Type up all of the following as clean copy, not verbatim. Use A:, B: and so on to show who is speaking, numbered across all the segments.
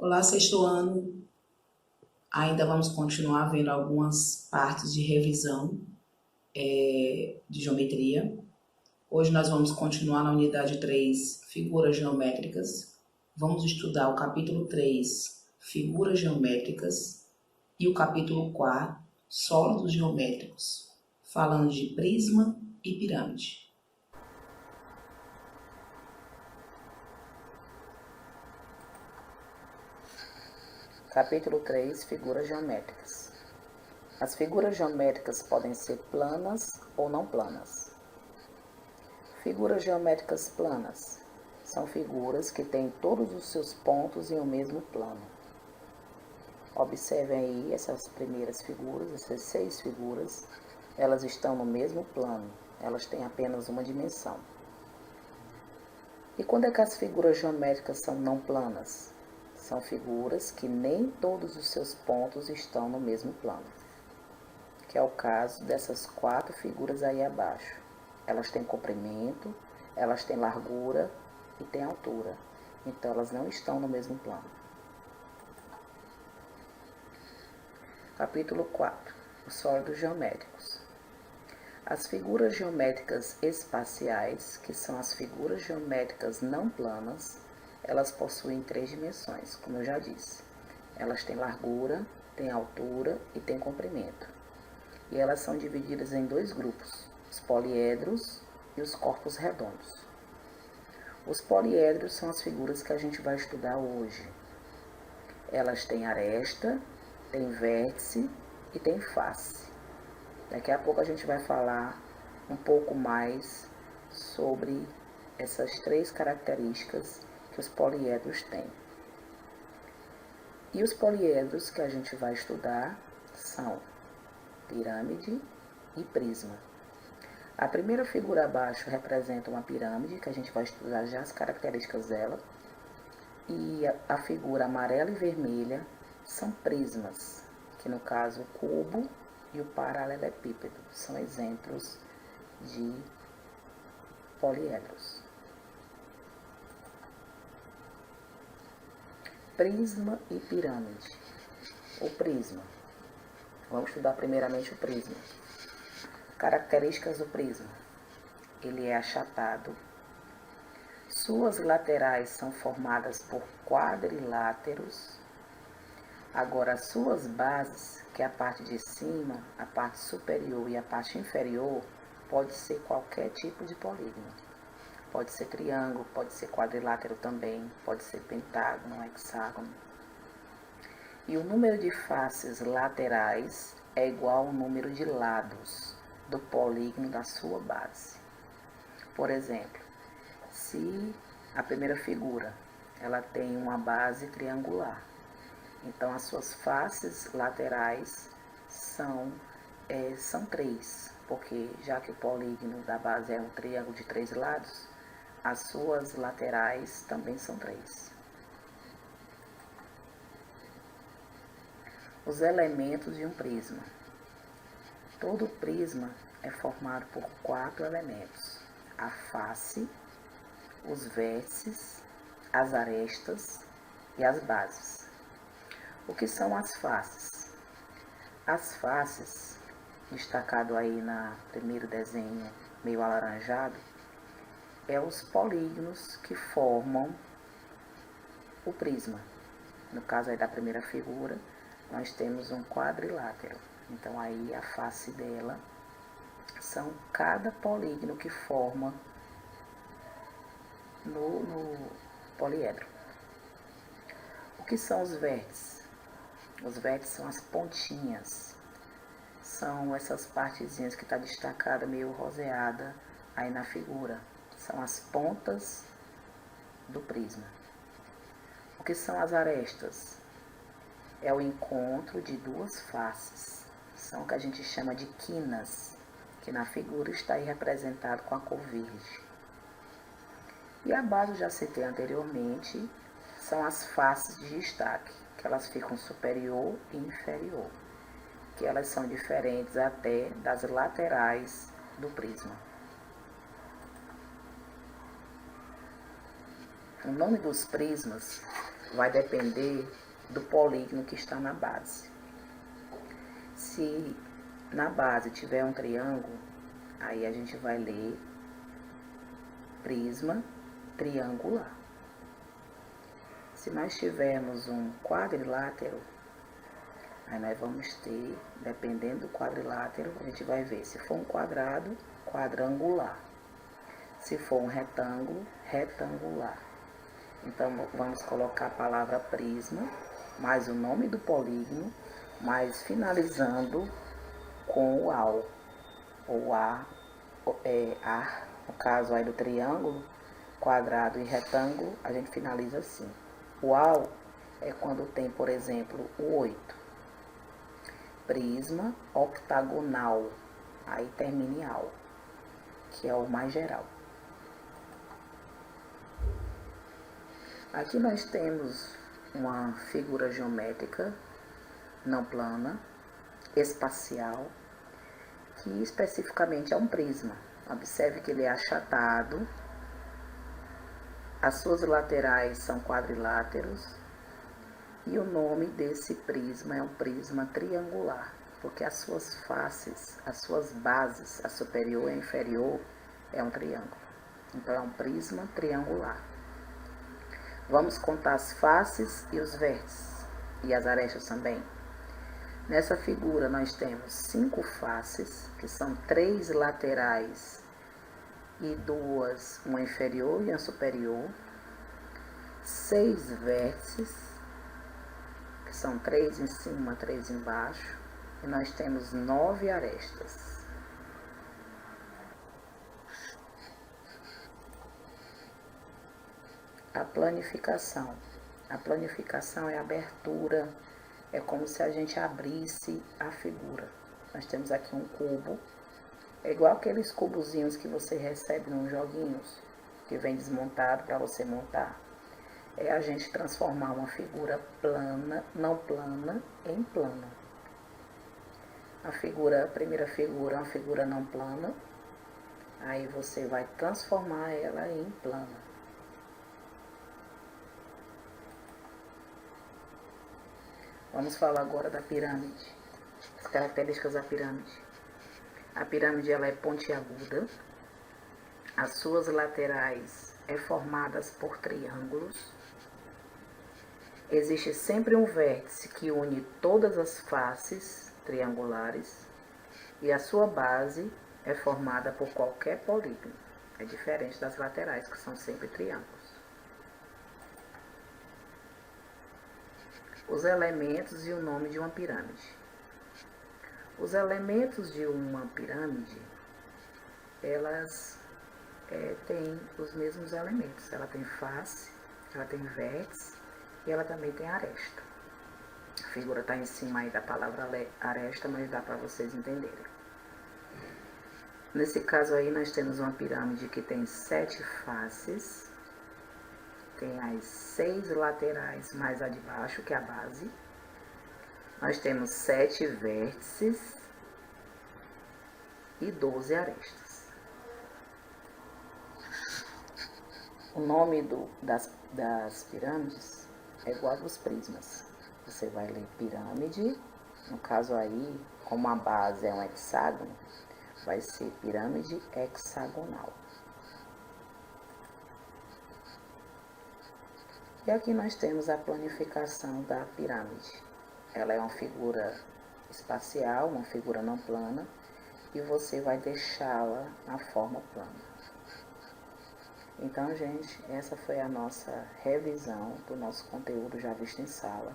A: Olá, sexto ano. Ainda vamos continuar vendo algumas partes de revisão de geometria. Hoje nós vamos continuar na unidade 3, figuras geométricas. Vamos estudar o capítulo 3, figuras geométricas, e o capítulo 4, sólidos geométricos, falando de prisma e pirâmide.
B: Capítulo 3, figuras geométricas. As figuras geométricas podem ser planas ou não planas. Figuras geométricas planas são figuras que têm todos os seus pontos em um mesmo plano. Observem aí essas primeiras figuras, essas 6 figuras, elas estão no mesmo plano, elas têm apenas uma dimensão. E quando é que as figuras geométricas são não planas? São figuras que nem todos os seus pontos estão no mesmo plano, que é o caso dessas 4 figuras aí abaixo. Elas têm comprimento, elas têm largura e têm altura, então elas não estão no mesmo plano. Capítulo 4. Os sólidos geométricos. As figuras geométricas espaciais, que são as figuras geométricas não planas, elas possuem 3 dimensões, como eu já disse. Elas têm largura, têm altura e têm comprimento. E elas são divididas em 2 grupos, os poliedros e os corpos redondos. Os poliedros são as figuras que a gente vai estudar hoje. Elas têm aresta, têm vértice e têm face. Daqui a pouco a gente vai falar um pouco mais sobre essas 3 características que os poliedros têm. E os poliedros que a gente vai estudar são pirâmide e prisma. A primeira figura abaixo representa uma pirâmide, que a gente vai estudar já as características dela. E a figura amarela e vermelha são prismas, que no caso o cubo e o paralelepípedo são exemplos de poliedros. Prisma e pirâmide. O prisma. Vamos estudar primeiramente o prisma. Características do prisma. Ele é achatado. Suas laterais são formadas por quadriláteros. Agora, as suas bases, que é a parte de cima, a parte superior e a parte inferior, pode ser qualquer tipo de polígono. Pode ser triângulo, pode ser quadrilátero também, pode ser pentágono, hexágono. E o número de faces laterais é igual ao número de lados do polígono da sua base. Por exemplo, se a primeira figura ela tem uma base triangular, então as suas faces laterais são 3, porque já que o polígono da base é um triângulo de 3 lados, as suas laterais também são 3. Os elementos de um prisma. Todo prisma é formado por 4 elementos: a face, os vértices, as arestas e as bases. O que são as faces? As faces, destacado aí no primeiro desenho meio alaranjado, é os polígonos que formam o prisma. No caso aí da primeira figura, nós temos um quadrilátero. Então aí a face dela são cada polígono que forma no poliedro. O que são os vértices? Os vértices são as pontinhas. São essas partezinhas que está destacada, meio roseada aí na figura. São as pontas do prisma. O que são as arestas? É o encontro de 2 faces. São o que a gente chama de quinas, que na figura está aí representado com a cor verde. E a base, eu já citei anteriormente, são as faces de destaque, que elas ficam superior e inferior, que elas são diferentes até das laterais do prisma. O nome dos prismas vai depender do polígono que está na base. Se na base tiver um triângulo, aí a gente vai ler prisma triangular. Se nós tivermos um quadrilátero, aí nós vamos ter, dependendo do quadrilátero, a gente vai ver se for um quadrado, quadrangular. Se for um retângulo, retangular. Então, vamos colocar a palavra prisma, mais o nome do polígono, mas finalizando com o AL, ou A, no caso aí do triângulo, quadrado e retângulo, a gente finaliza assim. O AL é quando tem, por exemplo, o 8. Prisma octagonal, aí termina em AL, que é o mais geral. Aqui nós temos uma figura geométrica não plana, espacial, que especificamente é um prisma. Observe que ele é achatado, as suas laterais são quadriláteros e o nome desse prisma é um prisma triangular, porque as suas faces, as suas bases, a superior e a inferior, é um triângulo. Então é um prisma triangular. Vamos contar as faces e os vértices, e as arestas também. Nessa figura nós temos 5 faces, que são 3 laterais e 2, uma inferior e uma superior. 6 vértices, que são 3 em cima, 3 embaixo. E nós temos 9 arestas. A planificação. A planificação é a abertura, é como se a gente abrisse a figura. Nós temos aqui um cubo, é igual aqueles cubozinhos que você recebe nos joguinhos, que vem desmontado para você montar. É a gente transformar uma figura plana, não plana, em plana. A primeira figura é uma figura não plana, aí você vai transformar ela em plana. Vamos falar agora da pirâmide, as características da pirâmide. A pirâmide ela é pontiaguda, as suas laterais é formadas por triângulos, existe sempre um vértice que une todas as faces triangulares e a sua base é formada por qualquer polígono, é diferente das laterais que são sempre triângulos. Os elementos e o nome de uma pirâmide. Os elementos de uma pirâmide, elas têm os mesmos elementos. Ela tem face, ela tem vértice e ela também tem aresta. A figura está em cima aí da palavra aresta, mas dá para vocês entenderem. Nesse caso aí nós temos uma pirâmide que tem 7 faces. Tem as 6 laterais mais a de baixo, que é a base. Nós temos 7 vértices e 12 arestas. O nome das pirâmides é igual dos prismas. Você vai ler pirâmide, no caso aí, como a base é um hexágono, vai ser pirâmide hexagonal. E aqui nós temos a planificação da pirâmide. Ela é uma figura espacial, uma figura não plana, e você vai deixá-la na forma plana. Então, gente, essa foi a nossa revisão do nosso conteúdo já visto em sala.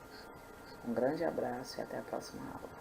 B: Um grande abraço e até a próxima aula.